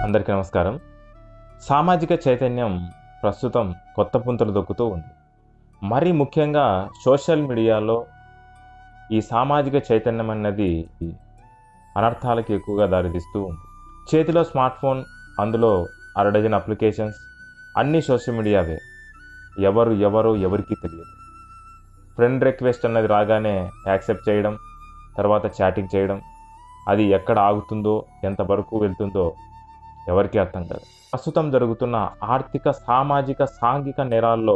అందరికీ నమస్కారం. సామాజిక చైతన్యం ప్రస్తుతం కొత్త పుంతలు దొక్కుతూ ఉంది. మరీ ముఖ్యంగా సోషల్ మీడియాలో ఈ సామాజిక చైతన్యం అన్నది అనర్థాలకు ఎక్కువగా దారితీస్తూ ఉంది. చేతిలో స్మార్ట్ ఫోన్, అందులో అరడజన్ అప్లికేషన్స్, అన్నీ సోషల్ మీడియావే. ఎవరో ఎవరికీ తెలియదు. ఫ్రెండ్ రిక్వెస్ట్ అన్నది రాగానే యాక్సెప్ట్ చేయడం, తర్వాత చాటింగ్ చేయడం, అది ఎక్కడ ఆగుతుందో ఎంతవరకు వెళ్తుందో ఎవరికీ అర్థం కాదు. ప్రస్తుతం జరుగుతున్న ఆర్థిక, సామాజిక, సాంఘిక నేరాల్లో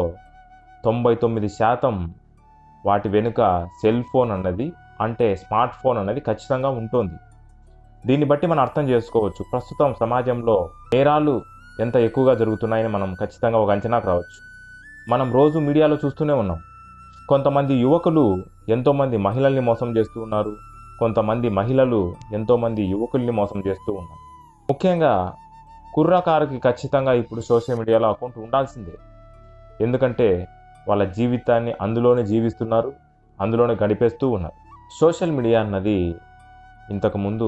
99% వాటి వెనుక సెల్ ఫోన్ అన్నది, అంటే స్మార్ట్ ఫోన్ అన్నది ఖచ్చితంగా ఉంటుంది. దీన్ని బట్టి మనం అర్థం చేసుకోవచ్చు ప్రస్తుతం సమాజంలో నేరాలు ఎంత ఎక్కువగా జరుగుతున్నాయని మనం ఖచ్చితంగా ఒక అంచనాకు రావచ్చు. మనం రోజు మీడియాలో చూస్తూనే ఉన్నాం. కొంతమంది యువకులు ఎంతోమంది మహిళల్ని మోసం చేస్తూ ఉన్నారు. కొంతమంది మహిళలు ఎంతోమంది యువకుల్ని మోసం చేస్తూ ఉన్నారు. ముఖ్యంగా కుర్రకారుకి ఖచ్చితంగా ఇప్పుడు సోషల్ మీడియాలో అకౌంట్ ఉండాల్సిందే. ఎందుకంటే వాళ్ళ జీవితాన్ని అందులోనే జీవిస్తున్నారు, అందులోనే గడిపేస్తూ ఉన్నారు. సోషల్ మీడియా అన్నది ఇంతకుముందు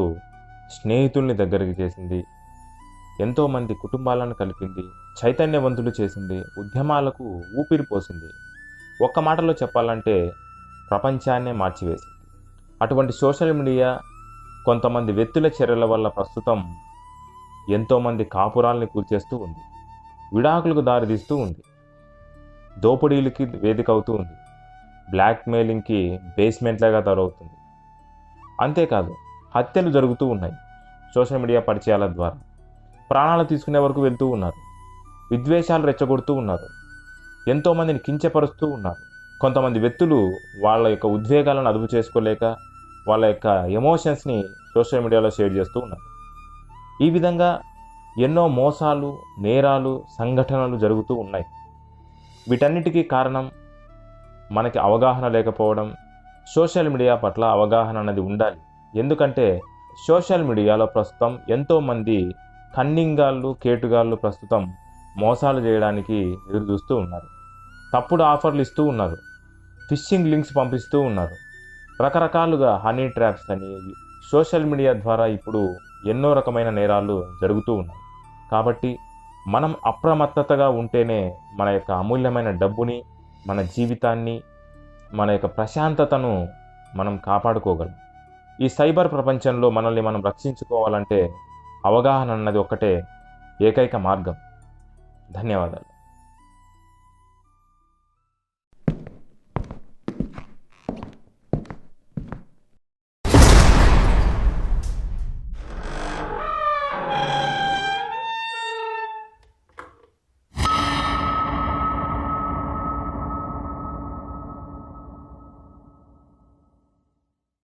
స్నేహితుల్ని దగ్గరికి చేసింది, ఎంతోమంది కుటుంబాలను కలిపింది, చైతన్యవంతులు చేసింది, ఉద్యమాలకు ఊపిరి పోసింది. ఒక్క మాటలో చెప్పాలంటే ప్రపంచాన్నే మార్చివేసింది. అటువంటి సోషల్ మీడియా కొంతమంది వ్యక్తుల చర్యల వల్ల ప్రస్తుతం ఎంతోమంది కాపురాల్ని కూల్చేస్తూ ఉంది, విడాకులకు దారితీస్తూ ఉంది, దోపిడీలకి వేదిక అవుతూ ఉంది, బ్లాక్మెయిలింగ్కి బేస్మెంట్లాగా తయారవుతుంది. అంతేకాదు, హత్యలు జరుగుతూ ఉన్నాయి సోషల్ మీడియా పరిచయాల ద్వారా. ప్రాణాలు తీసుకునే వరకు వెళ్తూ ఉన్నారు, విద్వేషాలు రెచ్చగొడుతూ ఉన్నారు, ఎంతోమందిని కించపరుస్తూ ఉన్నారు. కొంతమంది వ్యక్తులు వాళ్ళ యొక్క ఉద్వేగాలను అదుపు చేసుకోలేక వాళ్ళ యొక్క ఎమోషన్స్ని సోషల్ మీడియాలో షేర్ చేస్తూ ఉన్నారు. ఈ విధంగా ఎన్నో మోసాలు, నేరాలు, సంఘటనలు జరుగుతూ ఉన్నాయి. వీటన్నిటికీ కారణం మనకి అవగాహన లేకపోవడం. సోషల్ మీడియా పట్ల అవగాహన అనేది ఉండాలి. ఎందుకంటే సోషల్ మీడియాలో ప్రస్తుతం ఎంతోమంది కన్నింగాళ్ళు, కేటుగాళ్ళు ప్రస్తుతం మోసాలు చేయడానికి ఎదురు చూస్తూ ఉన్నారు. తప్పుడు ఆఫర్లు ఇస్తూ ఉన్నారు, ఫిషింగ్ లింక్స్ పంపిస్తూ ఉన్నారు. రకరకాలుగా హనీ ట్రాప్స్ అని సోషల్ మీడియా ద్వారా ఇప్పుడు ఎన్నో రకమైన నేరాలు జరుగుతూ ఉన్నాయి. కాబట్టి మనం అప్రమత్తతగా ఉంటేనే మన యొక్క అమూల్యమైన డబ్బుని, మన జీవితాన్ని, మన యొక్క ప్రశాంతతను మనం కాపాడుకోగలం. ఈ సైబర్ ప్రపంచంలో మనల్ని మనం రక్షించుకోవాలంటే అవగాహన అన్నది ఒక్కటే ఏకైక మార్గం. ధన్యవాదాలు.